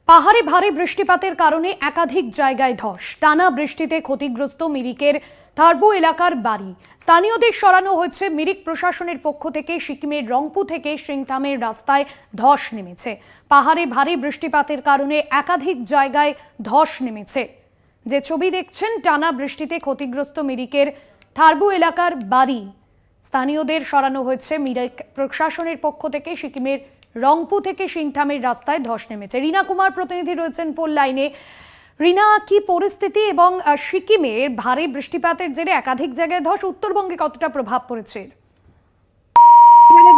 পাহাড়ে ভারী বৃষ্টিপাতের কারণে একাধিক জায়গায় ধস। টানা বৃষ্টিতে ক্ষতিগ্রস্ত মিরিকের থারবো এলাকার বাড়ি। স্থানীয়দের সরানো হয়েছে। মিরিক প্রশাসনের পক্ষ থেকে সিকিমের রংপু থেকে সিংথামের রাস্তায় ধস নেমেছে। পাহাড়ে ভারী বৃষ্টিপাতের কারণে একাধিক জায়গায় ধস নেমেছে। যে ছবি দেখছেন, টানা বৃষ্টিতে ক্ষতিগ্রস্ত মিরিকের থারবো এলাকার বাড়ি। স্থানীয়দের সরানো হয়েছে। মিরিক প্রশাসনের পক্ষ থেকে সিকিমের রংপু থেকে সিংথামের রাস্তায় ধস নেমেছে। রীনা কুমার প্রতিনিধি রয়েছেন ফোন লাইনে। রীনা, কি পরিস্থিতি এবং সিকিমের ভারী বৃষ্টিপাতের জেরে একাধিক জায়গায় ধস, উত্তরবঙ্গে কতটা প্রভাব পড়েছে?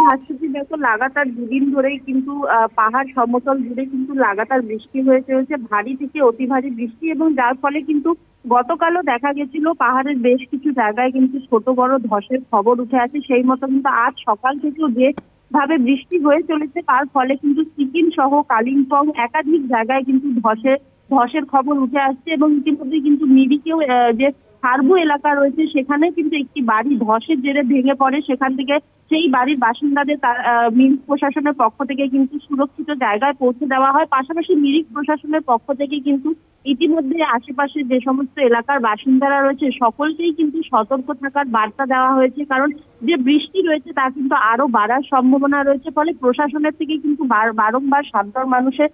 ভাস্বতী দেখো, লাগাতার দুদিন ধরেই কিন্তু পাহাড় সমতল জুড়ে কিন্তু লাগাতার বৃষ্টি হয়ে চলেছে, ভারী থেকে অতি ভারী বৃষ্টি, এবং যার ফলে কিন্তু গতকালও দেখা গেছিল পাহাড়ের বেশ কিছু জায়গায় কিন্তু ছোট বড় ধসের খবর উঠে আছে। সেই মতো কিন্তু আজ সকাল থেকেও যে ভাবে বৃষ্টি হয়ে চলেছে, তার ফলে কিন্তু সিকিম সহ কালিম্পং একাধিক জায়গায় কিন্তু ধসের খবর উঠে আসছে। এবং ইতিমধ্যে কিন্তু মিরিকেও যে থারবো এলাকা রয়েছে, সেখানে কিন্তু একটি বাড়ি ধসের জেরে ভেঙে পড়ে। সেখান থেকে সেই বাড়ির বাসিন্দাদের মিরিক প্রশাসনের পক্ষ থেকে কিন্তু সুরক্ষিত জায়গায় পৌঁছে দেওয়া হয়। পাশাপাশি মিরিক প্রশাসনের পক্ষ থেকে কিন্তু ইতিমধ্যে আশেপাশে যে সমস্ত এলাকার বাসিন্দারা রয়েছে, সকলকেই কিন্তু সতর্ক থাকার বার্তা দেওয়া হয়েছে। কারণ যে বৃষ্টি রয়েছে তা কিন্তু আরো বাড়ার সম্ভাবনা রয়েছে। ফলে প্রশাসনের থেকে কিন্তু বারংবার সাধারণ মানুষের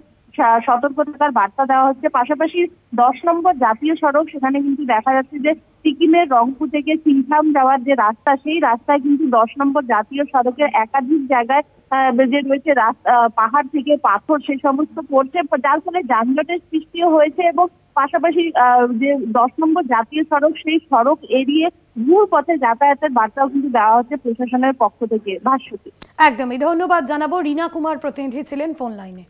সতর্ক থাকার বার্তা দেওয়া হচ্ছে। পাশাপাশি 10 নম্বর জাতীয় সড়ক, সেখানে কিন্তু দেখা যাচ্ছে যে সিকিমের রংপু থেকে সিংথাম যাওয়ার যে রাস্তা, সেই রাস্তায় কিন্তু 10 নম্বর জাতীয় সড়কের একাধিক জায়গায় যে রয়েছে পাহাড় থেকে পাথর সেই সমস্ত পড়ছে, যার ফলে যানজটের সৃষ্টিও হয়েছে। এবং পাশাপাশি যে 10 নম্বর জাতীয় সড়ক, সেই সড়ক এড়িয়ে ভুল পথে যাতায়াতের বার্তাও কিন্তু দেওয়া হচ্ছে প্রশাসনের পক্ষ থেকে। ভাস্বতী, একদমই ধন্যবাদ জানাবো। রীনা কুমার প্রতিনিধি ছিলেন ফোন লাইনে।